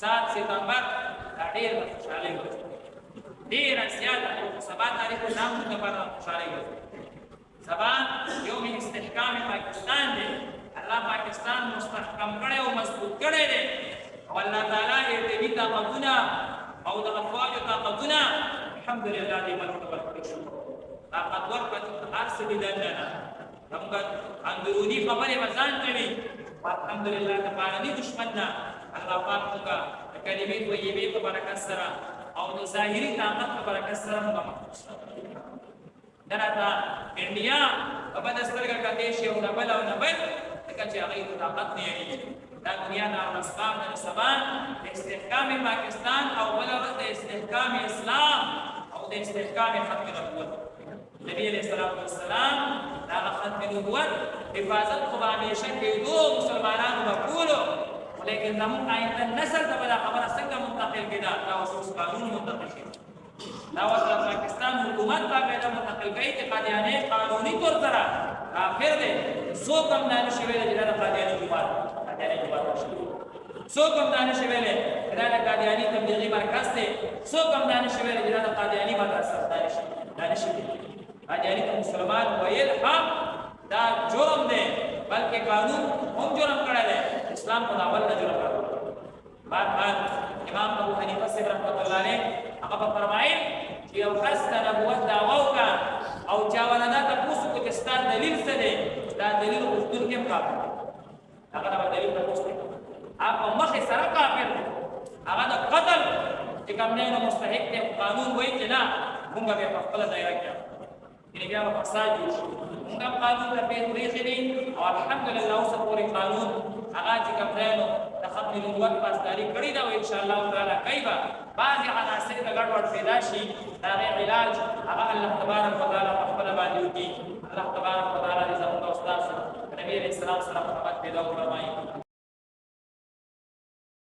7 سپتمبر دا ډېر د خوشحالۍ ورځ ده ډېره زیاته سبا تاریخ نام لپاره خوشحالۍ ورځ سبا یوم استحکام پاکستان دی الله پاکستان مستحکم کړی او مضبوط کړی دی او الله تعالی ارتباطي طاقتونه او د افواجو طاقتونه الحمدلله دې ملک ته ورکړي شو طاقتور په هر څه دي دننه زموږ اندروني خبرې به ځان کوي الحمدلله د بهرني دشمن نه الله پاک موږ د کلمې طیبې په برکت سره او د ظاهري طاقت په برکت سره موږ محفوظ دا راته انډیا په بده سترګه کتې شي او نه بل او نه بل ځکه چې هغوی ته طاقت نه یېږي دا دنیا د افغانستان د سبا د استحکام پاکستان او بله ورځ د استحکام اسلام او د استحکام ختم نبوت نبی علیه السلام د هغه ختم نبوت حفاظت خو به همیشه کېدو مسلمانانو به کولو لیکن زموږ آینده نسل ته به دا خبره څنګه منتقل کېده دا اوس قانون منتقل کېده دا اوس د پاکستان حکومت باقاعده منتقل کوي چې قادیاني قانوني طور سره کافر دی څوک هم دا نشي ویلی چې دا د قادیاني جومات څوک هم دا نشي ویلی چې دا د قادیاني تبلیغي مرکز دی څوک هم دا نشي ویلی چې دا د قادیاني مدرسه دا نشي ویلی قادیاني ته مسلمان ویل هم دا جرم دی بلکې قانون هم جرم کړی دی اسلام خو د اول نه جرم کړی بهرحال امام ابو حنیفه صاحب رحمت الله علیه هغه به فرمایل چې یو کس د نبوت دعوه وکړه او چا ونه دا تپوس وکړو چې ستا دلیل څه دی دا دلیل غوښتونکی هم کافر دی هغه به دلیل تپوس کوي هغه په مخې سره کافر دی هغه د قتل چې کوم دی نو مستحق دی قانون وایي چې نه مونږ به په خپله دایره کې یعنې بیا به فساد جوړ شي مونږ هم قانون ته پېښ پرېښي دي او الحمدلله اوسه پورې قانون هغه چې کوم دی نو د ختم نبوت پاسداري کړې ده او انشاءالله تعالی کوي به بعضې عناصر د ګډوډ پیدا شي د هغې علاج هغه الله تبارک وتعالی په خپله باندې وکړي الله تبارک وتعالی دې زموږ او ستاسو د نبي علیه السلام سره محبت پیدا وفرمایي